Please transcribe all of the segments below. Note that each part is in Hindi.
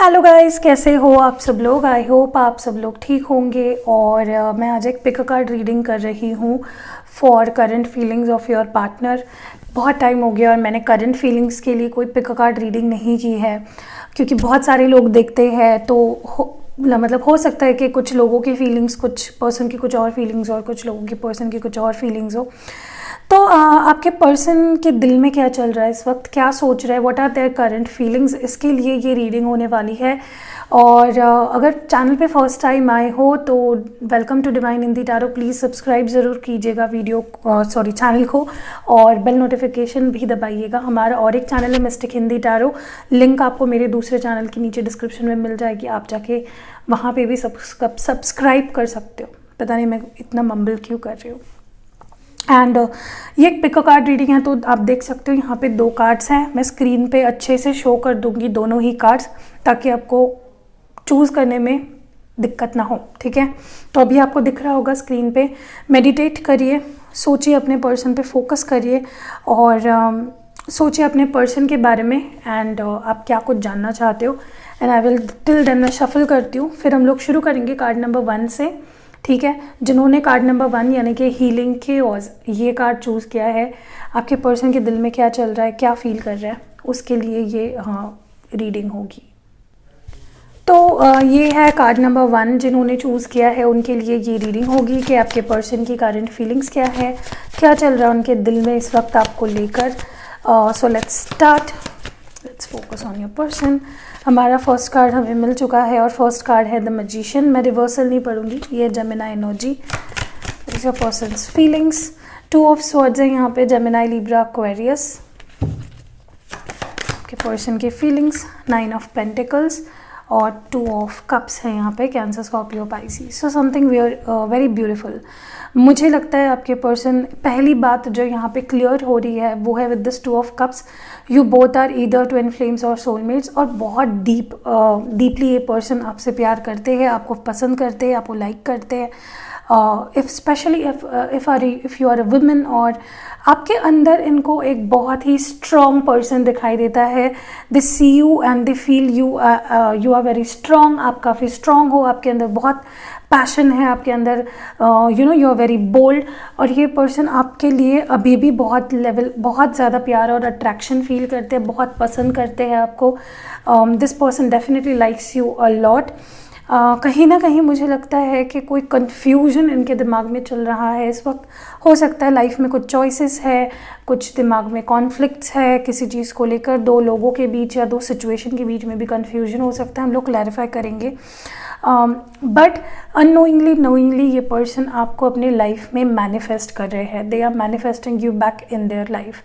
हेलो गाइस, कैसे हो आप सब लोग। आई होप आप सब लोग ठीक होंगे। और मैं आज एक पिक कार्ड रीडिंग कर रही हूँ for current feelings of your partner. बहुत टाइम हो गया और मैंने करंट फीलिंग्स के लिए कोई पिक कार्ड रीडिंग नहीं की है, क्योंकि बहुत सारे लोग देखते हैं तो हो सकता है कि कुछ लोगों की फीलिंग्स, कुछ पर्सन की कुछ और फीलिंग्स और कुछ लोगों की पर्सन की कुछ और फीलिंग्स हो। तो आपके पर्सन के दिल में क्या चल रहा है इस वक्त, क्या सोच रहे हैं, what are their current feelings, इसके लिए ये रीडिंग होने वाली है। और अगर चैनल पे फर्स्ट टाइम आए हो तो welcome to divine Hindi tarot. Please subscribe ज़रूर कीजिएगा चैनल को, और बेल नोटिफिकेशन भी दबाइएगा। हमारा और एक चैनल है मिस्टिक हिंदी टैरो, लिंक आपको मेरे दूसरे चैनल के नीचे डिस्क्रिप्शन में मिल जाएगी, आप जाके वहाँ पे भी सब्सक्राइब कर सकते हो। पता नहीं मैं इतना मम्बल क्यों कर रही हूँ। एंड ये एक पिक कार्ड रीडिंग है, तो आप देख सकते हो यहाँ पे दो कार्ड्स हैं। मैं स्क्रीन पे अच्छे से शो कर दूंगी दोनों ही कार्ड्स, ताकि आपको चूज़ करने में दिक्कत ना हो। ठीक है, तो अभी आपको दिख रहा होगा स्क्रीन पे। मेडिटेट करिए, सोचिए, अपने पर्सन पे फोकस करिए और सोचिए अपने पर्सन के बारे में एंड आप क्या कुछ जानना चाहते हो। And I will till then मैं शफल करती हूँ, फिर हम लोग शुरू करेंगे कार्ड नंबर 1 से। ठीक है, जिन्होंने कार्ड नंबर 1 यानी कि हीलिंग केओस ये कार्ड चूज़ किया है, आपके पर्सन के दिल में क्या चल रहा है, क्या फील कर रहा है, उसके लिए ये रीडिंग होगी। तो ये है कार्ड नंबर 1, जिन्होंने चूज़ किया है उनके लिए ये रीडिंग होगी कि आपके पर्सन की करंट फीलिंग्स क्या है, क्या चल रहा है उनके दिल में इस वक्त आपको लेकर। So let's start, let's focus on your person. हमारा फर्स्ट कार्ड हमें मिल चुका है और फर्स्ट कार्ड है द मैजिशियन। मैं रिवर्सल नहीं पढ़ूंगी, ये Gemini energy, is your persons feelings. 2 of swords है यहाँ पे, जेमिनाई, लिब्रा, एक्वेरियस के पर्सन के फीलिंग्स। 9 ऑफ पेंटिकल्स और 2 ऑफ कप्स है यहाँ पे, cancer, Scorpio, Pisces. So something very beautiful. मुझे लगता है आपके पर्सन, पहली बात जो यहाँ पे क्लियर हो रही है वो है with this 2 of cups, you both are either twin flames और सोलमेट्स। और बहुत डीपली ये पर्सन आपसे प्यार करते हैं, आपको पसंद करते हैं, आपको लाइक करते हैं। If you are a woman, और आपके अंदर इनको एक बहुत ही स्ट्रॉन्ग पर्सन दिखाई देता है। They see you and they feel you are very strong. आप काफ़ी स्ट्रॉन्ग हो, आपके अंदर बहुत पैशन है, आपके अंदर यू आर वेरी बोल्ड। और ये पर्सन आपके लिए अभी भी बहुत ज़्यादा प्यार और अट्रैक्शन फील करते हैं, बहुत पसंद करते हैं आपको। This person definitely likes you a lot. कहीं ना कहीं मुझे लगता है कि कोई कन्फ्यूजन इनके दिमाग में चल रहा है इस वक्त। हो सकता है लाइफ में कुछ चॉइसेस है, कुछ दिमाग में कॉन्फ्लिक्ट्स है किसी चीज़ को लेकर, 2 लोगों के बीच या 2 सिचुएशन के बीच में भी कन्फ्यूजन हो सकता है, हम लोग क्लैरिफाई करेंगे। बट अननोइंगली नोइंगली ये पर्सन आपको अपनी लाइफ में मैनिफेस्ट कर रहे हैं। They are manifesting you back in their life.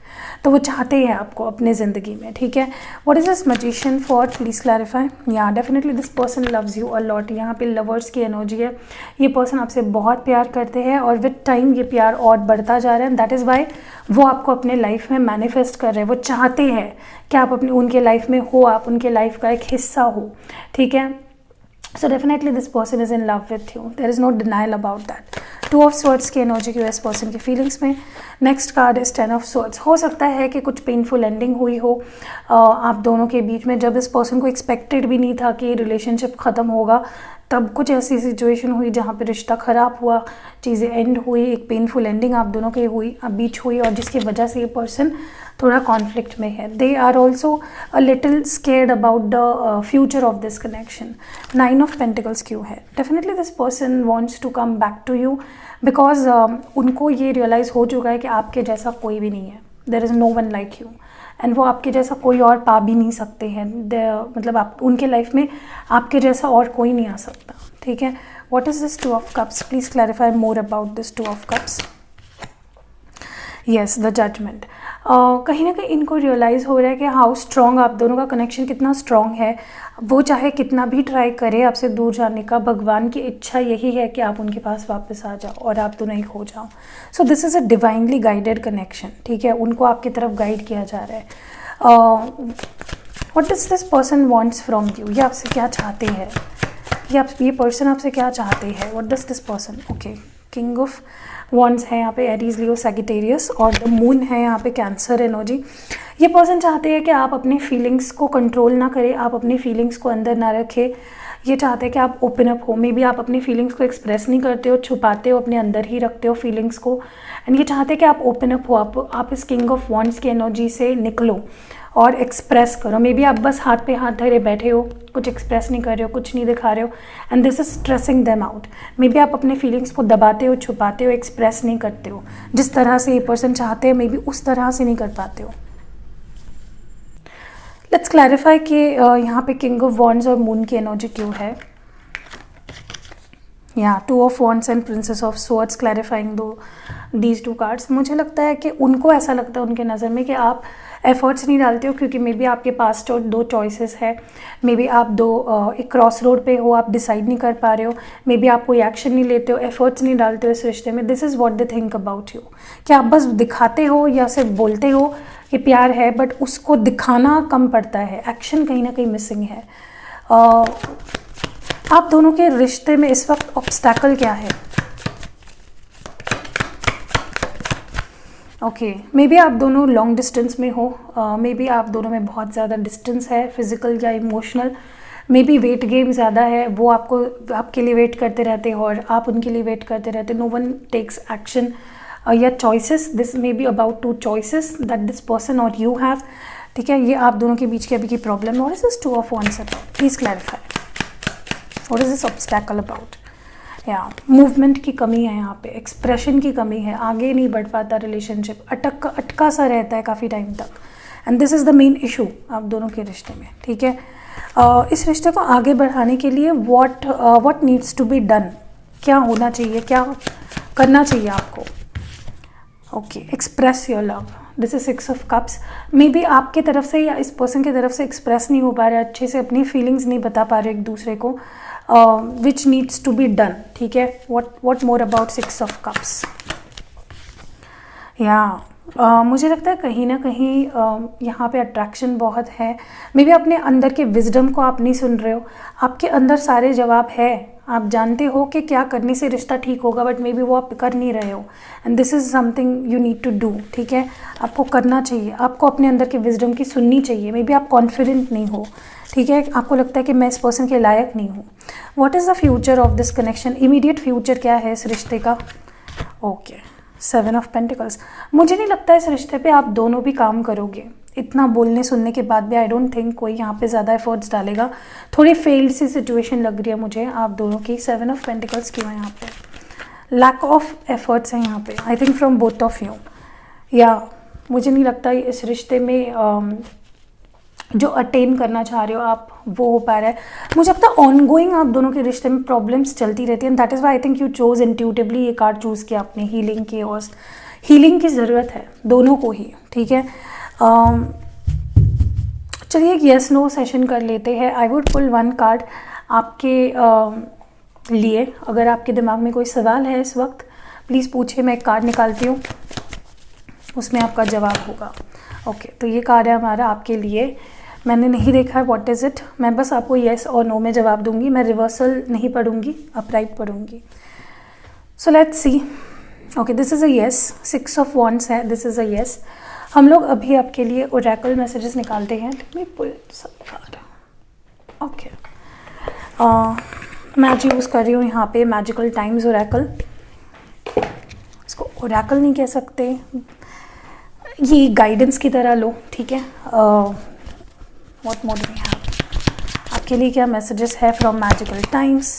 तो वो चाहते हैं आपको अपने ज़िंदगी में। ठीक है, what is this magician for, please clarify. या definitely this person loves you a lot. यहाँ पे लवर्स की एनर्जी है, ये पर्सन आपसे बहुत प्यार करते हैं और विद टाइम ये प्यार और बढ़ता जा रहा है। दैट इज़ वाई वो आपको अपने लाइफ में मैनिफेस्ट कर रहे हैं। वो चाहते हैं कि आप अपनी उनके लाइफ में हो, आप उनके लाइफ का एक हिस्सा हो। ठीक है, so definitely this person is in love with you, there is no denial about that। 2 of swords की एनर्जी की इस पर्सन की फीलिंग्स में। Next card is 10 of swords। हो सकता है कि कुछ पेनफुल एंडिंग हुई हो आप दोनों के बीच में, जब इस पर्सन को एक्सपेक्टेड भी नहीं था कि रिलेशनशिप ख़त्म होगा, तब कुछ ऐसी सिचुएशन हुई जहाँ पे रिश्ता ख़राब हुआ, चीज़ें एंड हुई, एक पेनफुल एंडिंग आप दोनों के बीच हुई, और जिसकी वजह से ये पर्सन थोड़ा कॉन्फ्लिक्ट में है। They are also a little scared about the future of this connection. 9 of pentacles क्यों है? Definitely this person wants to come back to you, because उनको ये रियलाइज़ हो चुका है कि आपके जैसा कोई भी नहीं है। There is no one like you, and वो आपके जैसा कोई और पा भी नहीं सकते हैं। मतलब आप उनके लाइफ में आपके जैसा और कोई नहीं आ सकता। ठीक है, what is this 2 of cups, please clarify more about this 2 of cups. Yes, the judgement. कहीं ना कहीं इनको रियलाइज़ हो रहा है कि हाउ स्ट्रॉन्ग आप दोनों का कनेक्शन कितना स्ट्रॉन्ग है। वो चाहे कितना भी ट्राई करे आपसे दूर जाने का, भगवान की इच्छा यही है कि आप उनके पास वापस आ जाओ और आप दोनों ही खो जाओ। So this is a divinely guided connection. ठीक है, उनको आपकी तरफ गाइड किया जा रहा है। What does this person wants from you, ये आपसे क्या चाहते हैं, ये पर्सन आपसे क्या चाहते हैं। What does this person, okay, king of wands है यहाँ पे, एरीज, लियो, सैजिटेरियस, और द मून है यहाँ पे, कैंसर एनर्जी। ये पर्सन चाहते हैं कि आप अपनी फीलिंग्स को कंट्रोल ना करें, आप अपनी फीलिंग्स को अंदर ना रखें। ये चाहते हैं कि आप ओपन अप हो। मे बी आप अपनी फीलिंग्स को एक्सप्रेस नहीं करते हो, छुपाते हो, अपने अंदर ही रखते हो फीलिंग्स को। एंड ये चाहते हैं कि आप ओपन अप हो, आप इस किंग ऑफ वॉन्ड्स की एनर्जी से निकलो और एक्सप्रेस करो। मे बी आप बस हाथ पे हाथ धरे बैठे हो, कुछ एक्सप्रेस नहीं कर रहे हो, कुछ नहीं दिखा रहे हो, and this is stressing them out. May be आप अपने फीलिंग्स को दबाते हो, छुपाते हो, एक्सप्रेस नहीं करते हो। जिस तरह से ये पर्सन चाहते हैं मे बी उस तरह से नहीं कर पाते हो। लेट्स क्लैरिफाई कि यहाँ पे किंग ऑफ वॉन्ड्स और मून की एनर्जी क्यों है। या 2 of wands and princess of swords clarifying these 2 cards. मुझे लगता है कि उनको ऐसा लगता है उनके नज़र में कि आप एफर्ट्स नहीं डालते हो, क्योंकि मे बी आपके पास 2 चॉइसेस है। मे बी आप एक क्रॉस रोड पे हो, आप डिसाइड नहीं कर पा रहे हो। मे बी आप कोई एक्शन नहीं लेते हो, एफर्ट्स नहीं डालते हो इस रिश्ते में। This is what they think about you. कि आप बस दिखाते हो या सिर्फ बोलते हो कि प्यार है, बट उसको दिखाना कम पड़ता है, एक्शन कहीं ना कहीं मिसिंग है। आप दोनों के रिश्ते में इस वक्त ऑब्स्टैकल क्या है? ओके, मे बी आप दोनों लॉन्ग डिस्टेंस में हो, मे बी आप दोनों में बहुत ज़्यादा डिस्टेंस है, फिजिकल या emotional. Maybe wait game ज़्यादा है, वो आपके लिए वेट करते रहते हो और आप उनके लिए वेट करते रहते। नो वन टेक्स एक्शन या choices. This may be about 2 choices that this person और यू हैव। ठीक है, ये आप दोनों के बीच की अभी की प्रॉब्लम है। What is this 2 of wands about? Please clarify. What is this obstacle about? या मूवमेंट की कमी है यहाँ पे, एक्सप्रेशन की कमी है, आगे नहीं बढ़ पाता रिलेशनशिप, अटका सा रहता है काफ़ी टाइम तक। And this is the main issue आप दोनों के रिश्ते में। ठीक है, इस रिश्ते को आगे बढ़ाने के लिए what needs to be done, क्या होना चाहिए, क्या करना चाहिए आपको? Okay, express your love. This is 6 of cups. Maybe आपके तरफ से या इस पर्सन की तरफ से एक्सप्रेस नहीं हो पा रहे, अच्छे से अपनी फीलिंग्स नहीं बता पा रहे एक दूसरे को, which needs to be done. ठीक है, what more about 6 of cups? या मुझे लगता है कहीं ना कहीं यहाँ पे अट्रैक्शन बहुत है। मे बी अपने अंदर के विजडम को आप नहीं सुन रहे हो, आपके अंदर सारे जवाब है, आप जानते हो कि क्या करने से रिश्ता ठीक होगा, बट मे बी वो आप कर नहीं रहे हो। And this is something you need to do. ठीक है, आपको करना चाहिए, आपको अपने अंदर के विजडम की सुननी चाहिए। मे बी आप कॉन्फिडेंट नहीं हो। ठीक है, आपको लगता है कि मैं इस पर्सन के लायक नहीं हूँ। What is the future of this connection? Immediate future क्या है इस रिश्ते का? Okay, 7 of pentacles. मुझे नहीं लगता इस रिश्ते पे आप दोनों भी काम करोगे। इतना बोलने सुनने के बाद भी आई डोंट थिंक कोई यहाँ पे ज़्यादा एफर्ट्स डालेगा। थोड़ी फेल्ड सी सिचुएशन लग रही है मुझे आप दोनों की। 7 ऑफ पेंटिकल्स क्यों है यहाँ पे? लैक ऑफ एफर्ट्स है यहाँ पे, I think from both of you. या मुझे नहीं लगता इस रिश्ते में जो अटेन करना चाह रहे हो आप वो हो पा रहा है। मुझे लगता है ऑनगोइंग आप दोनों के रिश्ते में प्रॉब्लम्स चलती रहती हैं। That is why I think you chose intuitively ये कार्ड चूज़ किया आपने। हीलिंग की और हीलिंग की ज़रूरत है दोनों को ही। ठीक है, चलिए एक येस नो सेशन कर लेते हैं। आई वुड पुल 1 कार्ड आपके लिए। अगर आपके दिमाग में कोई सवाल है इस वक्त प्लीज़ पूछिए, मैं एक कार्ड निकालती हूँ, उसमें आपका जवाब होगा। ओके, तो ये कार्ड है हमारा आपके लिए। मैंने नहीं देखा है व्हाट इज़ इट, मैं बस आपको येस और नो में जवाब दूंगी। मैं रिवर्सल नहीं पढ़ूंगी, अपराइट पढ़ूंगी। So let's see. Okay, this is a yes. 6 of wands है, दिस इज़ अ येस। हम लोग अभी आपके लिए ओरेकल मैसेजेस निकालते हैं। Let me pull some card. Okay, मैं आज यूज़ कर रही हूँ यहाँ पे मैजिकल टाइम्स ओरेकल। इसको ओरेकल नहीं कह सकते, ये गाइडेंस की तरह लो। ठीक है, what more do we have? आपके लिए क्या मैसेजेस है फ्रॉम मैजिकल टाइम्स?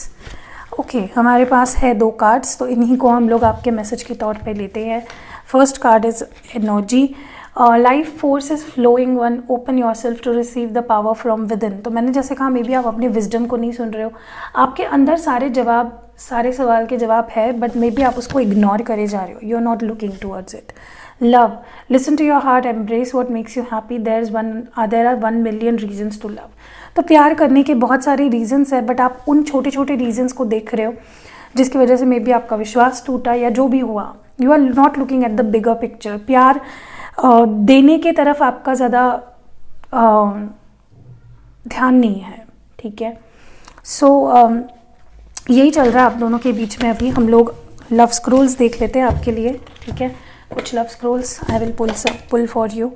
ओके, हमारे पास है 2 कार्ड्स, तो इन्हीं को हम लोग आपके मैसेज के तौर पे लेते हैं। First card is energy. Life force is flowing one, open yourself to receive the power from within. तो मैंने जैसे कहा मे बी आप अपने विजडम को नहीं सुन रहे हो, आपके अंदर सारे सवाल के जवाब है, बट मे बी आप उसको इग्नोर करे जा रहे हो। You are not looking towards it. Love, listen to your heart, embrace what makes you happy, there are 1 million reasons to love. तो प्यार करने के बहुत सारे रीजन्स है, बट आप उन छोटे छोटे रीजन्स को देख रहे हो जिसकी वजह से मे बी आपका विश्वास टूटा या जो भी हुआ। You are not looking at the bigger picture. प्यार देने के तरफ आपका ज़्यादा ध्यान नहीं है। ठीक है, सो यही चल रहा है आप दोनों के बीच में। अभी हम लोग लव स्क्रोल्स देख लेते हैं आपके लिए। ठीक है, कुछ love scrolls I will pull for you.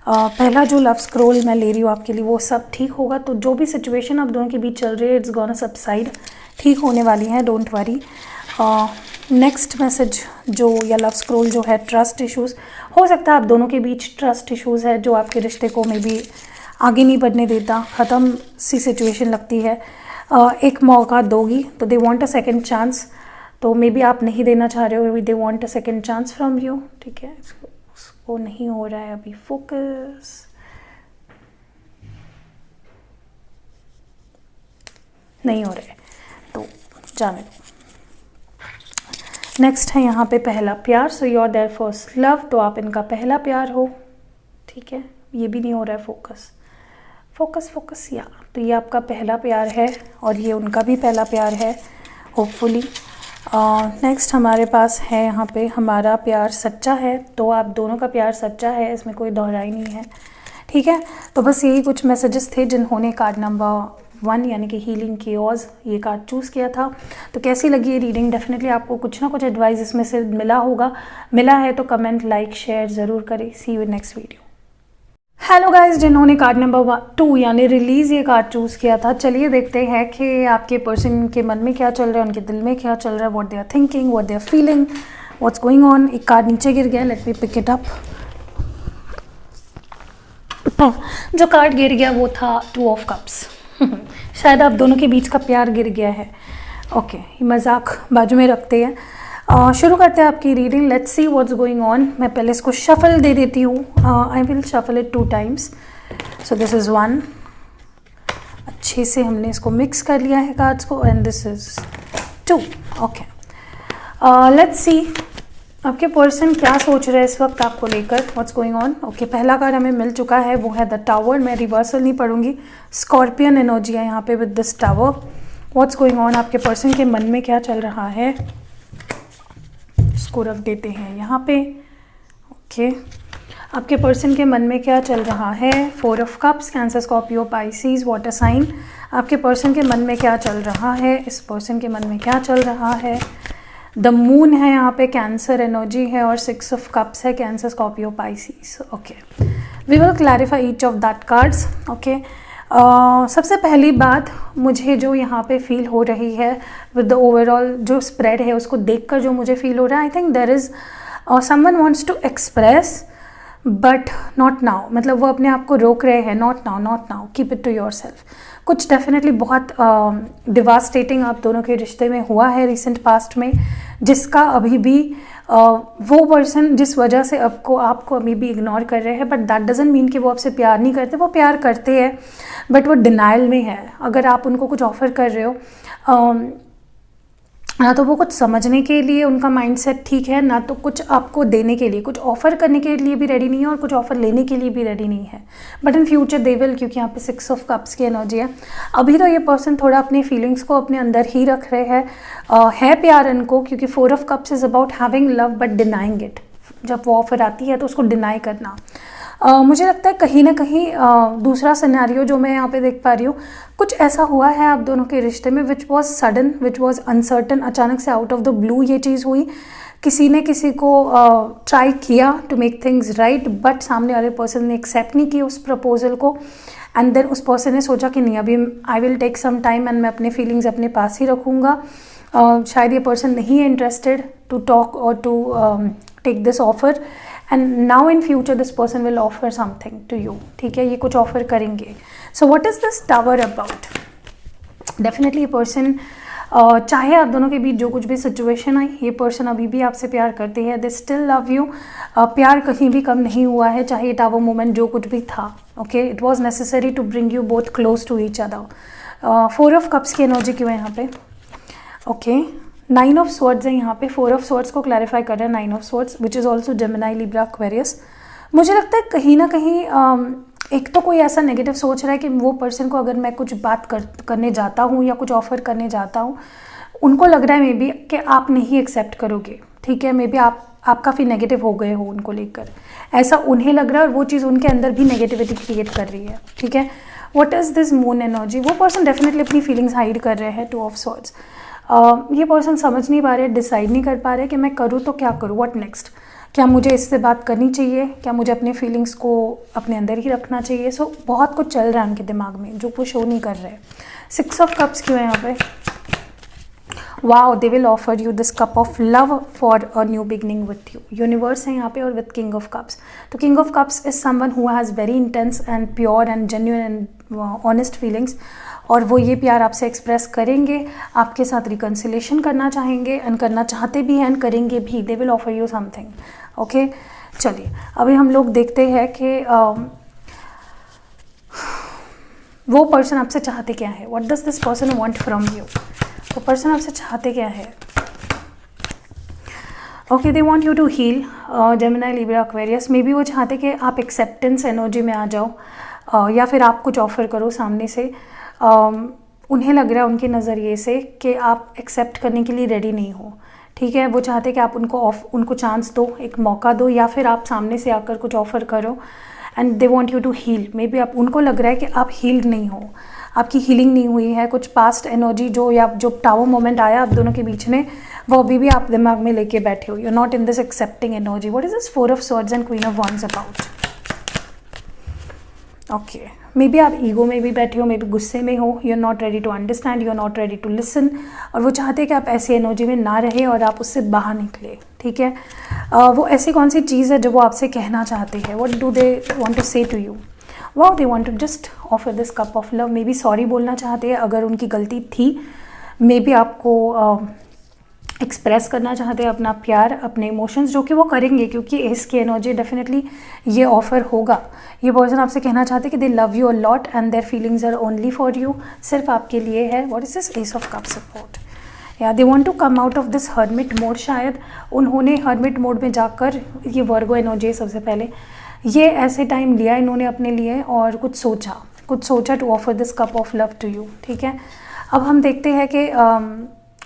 पहला जो लव स्क्रॉल मैं ले रही हूँ आपके लिए वो सब ठीक होगा। तो जो भी सिचुएशन आप दोनों के बीच चल रही है इट्स गोना सबसाइड, ठीक होने वाली है, डोंट वरी। नेक्स्ट मैसेज जो या लव स्क्रॉल जो है ट्रस्ट इश्यूज़, हो सकता है आप दोनों के बीच ट्रस्ट इश्यूज़ है जो आपके रिश्ते को मे बी आगे नहीं बढ़ने देता, ख़त्म सी सिचुएशन लगती है। एक मौका दोगी तो they want a second chance, तो मे बी आप नहीं देना चाह रहे हो, they want a second chance from you, ठीक है। उसको नहीं हो रहा है अभी फोकस, नहीं हो रहा है तो जाने दो। नेक्स्ट है यहाँ पे पहला प्यार, so you are their first love, तो आप इनका पहला प्यार हो, ठीक है। ये भी नहीं हो रहा है फोकस फोकस फोकस, या तो ये आपका पहला प्यार है और ये उनका भी पहला प्यार है होपफुली। नेक्स्ट हमारे पास है यहाँ पे हमारा प्यार सच्चा है, तो आप दोनों का प्यार सच्चा है, इसमें कोई दोहराई नहीं है, ठीक है। तो बस यही कुछ मैसेजेस थे जिन्होंने कार्ड नंबर 1 यानी कि हीलिंग कियोस ये कार्ड चूज़ किया था। तो कैसी लगी ये रीडिंग? डेफिनेटली आपको कुछ ना कुछ एडवाइस इसमें से मिला होगा, मिला है तो कमेंट लाइक शेयर ज़रूर करें। See you in next video. Hello guys, जिन्होंने कार्ड नंबर 2 यानी रिलीज़ ये कार्ड चूज़ किया था, चलिए देखते हैं कि आपके पर्सन के मन में क्या चल रहा है, उनके दिल में क्या चल रहा है, what they are thinking, what they are feeling, what's going on. एक कार्ड नीचे गिर गया, let me pick it up. जो कार्ड गिर गया वो था 2 ऑफ कप्स। शायद आप दोनों के बीच का प्यार गिर गया है। ओके, मजाक बाजू में रखते हैं, शुरू करते हैं आपकी reading. Let's see what's going on. मैं पहले इसको शफल दे देती हूँ, I will shuffle it 2 times. So this is 1, अच्छे से हमने इसको मिक्स कर लिया है कार्ड्स को, and this is 2। Okay, let's see आपके पर्सन क्या सोच रहे हैं इस वक्त आपको लेकर, व्हाट्स गोइंग ऑन। ओके, पहला कार्ड हमें मिल चुका है, वो है द टावर। मैं रिवर्सल नहीं पढ़ूंगी, स्कॉर्पियन एनर्जी है यहाँ पे with this tower. What's going on, आपके पर्सन के मन में क्या चल रहा है, इसको रख देते हैं यहाँ पे। ओके, आपके पर्सन के मन में क्या चल रहा है, 4 of cups, Cancer, Scorpio, Pisces, water sign. आपके पर्सन के मन में क्या चल रहा है, इस पर्सन के मन में क्या चल रहा है। द मून है यहाँ पे, कैंसर एनर्जी है, और 6 ऑफ कप्स है, Cancer, Scorpio, Pisces. Okay, we will clarify each of that cards. Okay, सबसे पहली बात मुझे जो यहाँ पे फील हो रही है विद द ओवरऑल जो स्प्रेड है उसको देखकर जो मुझे फील हो रहा है, I think there is someone wants to express but not now, मतलब वो अपने आप को रोक रहे हैं, not now, keep it to yourself. कुछ डेफिनेटली बहुत डिवास्टेटिंग आप दोनों के रिश्ते में हुआ है रिसेंट पास्ट में, जिसका अभी भी वो पर्सन जिस वजह से आपको अभी भी इग्नोर कर रहे हैं, बट दैट डजंट मीन कि वो आपसे प्यार नहीं करते, वो प्यार करते हैं बट वो डिनाइल में है। अगर आप उनको कुछ ऑफ़र कर रहे हो ना तो वो कुछ समझने के लिए उनका माइंडसेट ठीक है, ना तो कुछ आपको देने के लिए, कुछ ऑफ़र करने के लिए भी रेडी नहीं है और कुछ ऑफ़र लेने के लिए भी रेडी नहीं है। But in future they will, क्योंकि यहाँ पे 6 ऑफ कप्स की एनर्जी है। अभी तो ये पर्सन थोड़ा अपनी फीलिंग्स को अपने अंदर ही रख रहे हैं, है प्यार इनको, क्योंकि 4 of cups is about having love but denying it. जब वो ऑफ़र आती है तो उसको डिनाई करना। मुझे लगता है कहीं ना कहीं दूसरा सिनेरियो जो मैं यहाँ पे देख पा रही हूँ, कुछ ऐसा हुआ है आप दोनों के रिश्ते में which was sudden, which was uncertain, अचानक से आउट ऑफ द ब्लू ये चीज़ हुई। किसी ने किसी को ट्राई किया to make things right, but सामने वाले पर्सन ने एक्सेप्ट नहीं किया उस प्रपोजल को, एंड देन उस पर्सन ने सोचा कि नहीं, अभी I will take some time and मैं अपने फीलिंग्स अपने पास ही रखूँगा। शायद ये पर्सन नहीं है इंटरेस्टेड टू टॉक और to take this offer, and now in future this person will offer something to you, ठीक है, ये कुछ ऑफर करेंगे। So what is this tower about? Definitely ये पर्सन चाहे आप दोनों के बीच जो कुछ भी सिचुएशन आई, ये पर्सन अभी भी आपसे प्यार करते हैं, दे स्टिल लव यू। प्यार कहीं भी कम नहीं हुआ है, चाहे टावर मोमेंट जो कुछ भी था। Okay, it was necessary to bring you both close to each other. 4 of cups की एनर्जी क्यों है यहाँ पे? ओके, 9 ऑफ स्वॉर्ड्स है यहाँ पे, 4 ऑफ स्वॉर्ड्स को क्लैरिफाई कर रहे हैं, 9 of swords which is also Gemini, Libra, Aquarius. मुझे लगता है कहीं ना कहीं एक तो कोई ऐसा नेगेटिव सोच रहा है कि वो पर्सन को अगर मैं कुछ बात करने जाता हूँ या कुछ ऑफर करने जाता हूँ, उनको लग रहा है मे बी कि आप नहीं एक्सेप्ट करोगे, ठीक है, मे बी आप काफ़ी नेगेटिव हो गए हो उनको लेकर, ऐसा उन्हें लग रहा है, और वो चीज़ उनके अंदर भी नेगेटिविटी क्रिएट कर रही है, ठीक है। What is this moon energy? वो पर्सन डेफिनेटली अपनी फीलिंग्स हाइड कर रहे हैं, 2 ऑफ स्वॉर्ड्स। ये पर्सन समझ नहीं पा रहे, डिसाइड नहीं कर पा रहे कि मैं करूँ तो क्या करूँ, व्हाट नेक्स्ट, क्या मुझे इससे बात करनी चाहिए, क्या मुझे अपने फीलिंग्स को अपने अंदर ही रखना चाहिए। सो बहुत कुछ चल रहा है उनके दिमाग में जो वो शो नहीं कर रहे। 6 ऑफ कप्स क्यों है यहाँ पे? Wow, they will offer you this cup of love for a new beginning with you. Universe है यहाँ पे और विथ किंग ऑफ कप्स। तो king of cups is someone who has very intense and pure and genuine and honest feelings, और वो ये प्यार आपसे एक्सप्रेस करेंगे, आपके साथ रिकन्सिलेशन करना चाहेंगे एंड करना चाहते भी हैं एंड करेंगे भी। They will offer you something. Okay, चलिए अभी हम लोग देखते हैं कि वो पर्सन आपसे चाहते क्या है। What does this person want from you? वो पर्सन आपसे चाहते क्या है? Okay, they want you to heal. Gemini, Libra, Aquarius. Maybe वो चाहते कि आप एक्सेप्टेंस एनर्जी में आ जाओ, या फिर आप कुछ ऑफर करो सामने से। उन्हें लग रहा है उनके नज़रिए से कि आप एक्सेप्ट करने के लिए रेडी नहीं हो। ठीक है, वो चाहते कि आप उनको चांस दो, एक मौका दो, या फिर आप सामने से आकर कुछ ऑफ़र करो। And they want you to heal. Maybe आप उनको लग रहा है कि आप हील्ड नहीं हो, आपकी हीलिंग नहीं हुई है। कुछ पास्ट एनर्जी जो टावर मोमेंट आया आप दोनों के बीच में, वो अभी भी आप दिमाग में लेके बैठे हो। You are not in this accepting energy. What is this 4 of swords and queen of wands about? Okay, maybe आप ईगो में भी बैठे हो, मे बी गुस्से में हो। You are not ready to understand, you are not ready to listen. और वो चाहते हैं कि आप ऐसी एनर्जी में ना रहे और आप उससे बाहर निकले। ठीक है, वो ऐसी कौन सी चीज़ है जो वो आपसे कहना चाहते हैं? What do they want to say to you? Wow, they want to just offer this cup of love. Maybe sorry बोलना चाहते हैं अगर उनकी गलती थी। मे बी आपको एक्सप्रेस करना चाहते हैं अपना प्यार, अपने इमोशंस, जो कि वो करेंगे क्योंकि इसकी एनर्जी डेफिनेटली ये ऑफ़र होगा। ये पर्सन आपसे कहना चाहते हैं कि they love you a lot and their feelings are only for you, सिर्फ आपके लिए है। What is this ace of cup support? या they want to come out of this hermit mode. शायद उन्होंने हर्मिट मोड में जाकर, ये वर्गो एनर्जी सबसे पहले, ये ऐसे टाइम लिया इन्होंने अपने लिए और कुछ सोचा to offer this cup of love to you. ठीक है, अब हम देखते हैं कि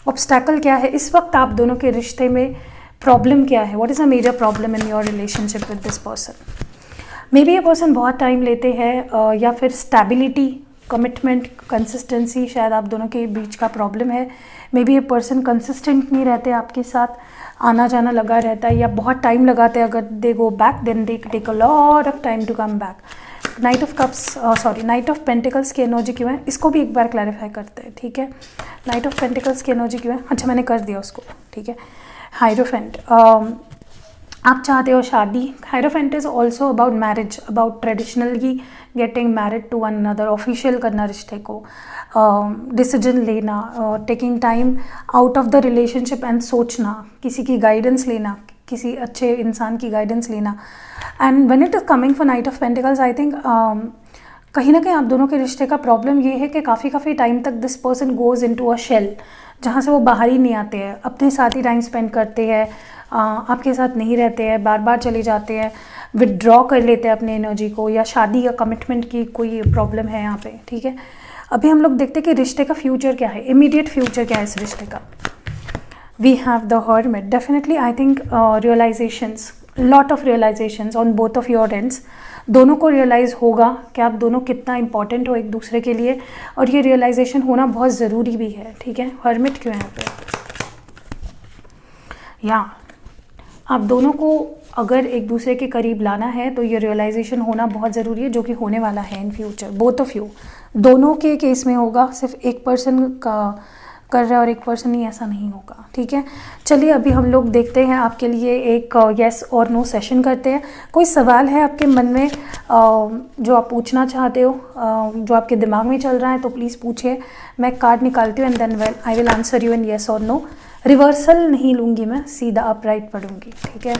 ऑब्स्टैकल क्या है इस वक्त आप दोनों के रिश्ते में। प्रॉब्लम क्या है? What is a major problem in your relationship with this person? Maybe ये पर्सन बहुत टाइम लेते हैं, या फिर स्टेबिलिटी, कमिटमेंट, कंसिस्टेंसी शायद आप दोनों के बीच का प्रॉब्लम है। मे बी ये पर्सन कंसिस्टेंट नहीं रहते आपके साथ, आना जाना लगा रहता है, या बहुत टाइम लगाते हैं। अगर they go back then they take a lot of time to come back. Knight of cups, knight of pentacles की एनर्जी क्यों है? इसको भी एक बार क्लैरिफाई करते हैं। ठीक है, नाइट ऑफ पेंटिकल्स की एनर्जी क्यों है? अच्छा, मैंने कर दिया उसको। ठीक है, हायरोफेंट, आप चाहते हो शादी। Hierophant is also about marriage, about traditionally getting married to one another, official करना रिश्ते को, डिसीजन लेना, taking time out of the relationship and सोचना, किसी की गाइडेंस लेना, किसी अच्छे इंसान की गाइडेंस लेना। And when it is coming for night of pentacles, I think कहीं ना कहीं आप दोनों के रिश्ते का प्रॉब्लम ये है कि काफ़ी टाइम तक this person goes into a shell, जहाँ से वो बाहर ही नहीं आते हैं, अपने साथ ही टाइम स्पेंड करते हैं, आपके साथ नहीं रहते हैं, बार बार चले जाते हैं, विदड्रॉ कर लेते हैं अपने एनर्जी को, या शादी या कमिटमेंट की कोई प्रॉब्लम है यहाँ पे। ठीक है, अभी हम लोग देखते हैं कि रिश्ते का फ्यूचर क्या है, इमीडिएट फ्यूचर क्या है इस रिश्ते का। We have the hermit. Definitely I think realisations, lot of realisations on both of your ends. दोनों को रियलाइज़ होगा कि आप दोनों कितना इंपॉर्टेंट हो एक दूसरे के लिए, और ये रियलाइजेशन होना बहुत ज़रूरी भी है। ठीक है, हर्मिट क्यों है यहाँ पे? या आप दोनों को अगर एक दूसरे के करीब लाना है तो ये रियलाइजेशन होना बहुत ज़रूरी है, जो कि होने वाला है in future. Both of you, दोनों के केस में होगा, सिर्फ एक पर्सन का कर रहा है और एक पर्सन ही, ऐसा नहीं होगा। ठीक है, चलिए अभी हम लोग देखते हैं आपके लिए एक येस और नो सेशन करते हैं। कोई सवाल है आपके मन में जो आप पूछना चाहते हो, जो आपके दिमाग में चल रहा है, तो प्लीज़ पूछिए। मैं कार्ड निकालती हूँ and then I will answer you in yes और नो। रिवर्सल नहीं लूँगी मैं, सीधा अपराइट पढ़ूँगी। ठीक है,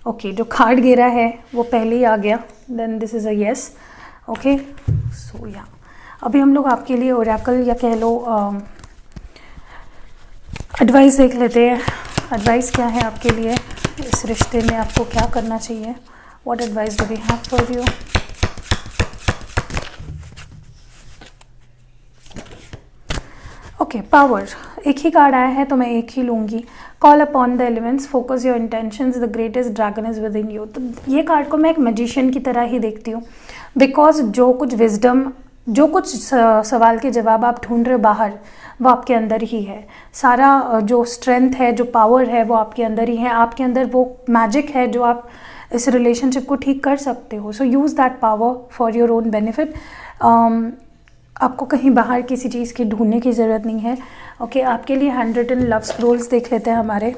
ओके, जो कार्ड गिरा है वो पहले ही आ गया, then this is a yes. Okay, so yeah अभी हम लोग आपके लिए ओरेकल या कह लो एडवाइस देख लेते हैं। एडवाइस क्या है आपके लिए इस रिश्ते में, आपको क्या करना चाहिए? What advice do we have for you? Okay, power, एक ही कार्ड आया है तो मैं एक ही लूँगी। Call upon the elements, focus your intentions, the greatest dragon is with in you. तो ये कार्ड को मैं एक मैजिशियन की तरह ही देखती हूँ, बिकॉज जो कुछ विजडम जो कुछ सवाल के जवाब आप ढूंढ रहे हो बाहर, वो आपके अंदर ही है। सारा जो स्ट्रेंथ है, जो पावर है, वो आपके अंदर ही है। आपके अंदर वो मैजिक है जो आप इस रिलेशनशिप को ठीक कर सकते हो। So use that power for your own benefit. आपको कहीं बाहर किसी चीज़ की ढूंढने की ज़रूरत नहीं है। ओके, आपके लिए 100 लव स्क्रोल्स देख लेते हैं हमारे।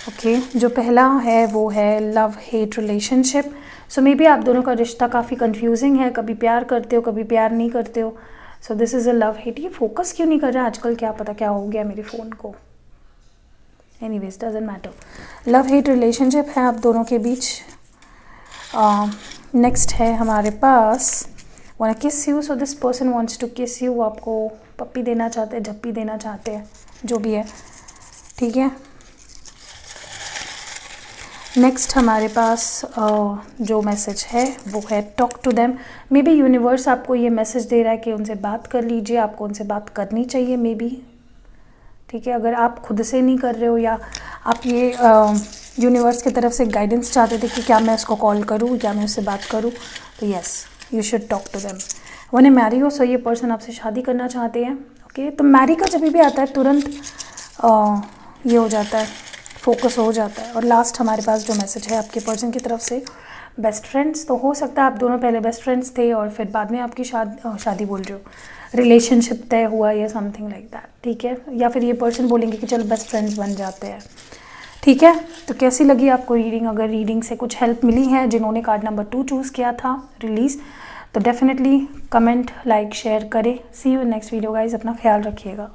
ओके, जो पहला है वो है love hate relationship. So may be आप दोनों का रिश्ता काफ़ी कंफ्यूजिंग है, कभी प्यार करते हो, कभी प्यार नहीं करते हो। So this is a love hate. ये फोकस क्यों नहीं कर रहा आजकल, क्या पता क्या हो गया मेरे फ़ोन को। Anyways, doesn't matter. Love hate relationship है आप दोनों के बीच। नेक्स्ट है हमारे पास want kiss you. So this person wants to kiss you. आपको पप्पी देना चाहते हैं, झप्पी देना चाहते हैं, जो भी है, ठीक है। नेक्स्ट हमारे पास जो मैसेज है वो है talk to them. Maybe universe आपको ये मैसेज दे रहा है कि उनसे बात कर लीजिए, आपको उनसे बात करनी चाहिए मे बी, ठीक है। अगर आप खुद से नहीं कर रहे हो या आप ये यूनिवर्स की तरफ से गाइडेंस चाहते थे कि क्या मैं उसको कॉल करूँ, क्या मैं उससे बात करूँ, तो yes, you should talk to them. One a marry हो, सो ये पर्सन आपसे शादी करना चाहते हैं। ओके, तो मैरी का जब भी आता है तुरंत ये हो जाता है, फोकस हो जाता है। और लास्ट हमारे पास जो मैसेज है आपके पर्सन की तरफ से, बेस्ट फ्रेंड्स। तो हो सकता है आप दोनों पहले बेस्ट फ्रेंड्स थे और फिर बाद में आपकी शादी बोल रहे हो, रिलेशनशिप तय हुआ या समथिंग लाइक दैट, ठीक है। या फिर ये पर्सन बोलेंगे कि चलो बेस्ट फ्रेंड्स बन जाते हैं, ठीक है। तो कैसी लगी आपको रीडिंग? अगर रीडिंग से कुछ हेल्प मिली है जिन्होंने कार्ड नंबर 2 चूज़ किया था रिलीज़, तो डेफिनेटली कमेंट, लाइक, शेयर करें। See you next video guys, अपना ख्याल रखिएगा।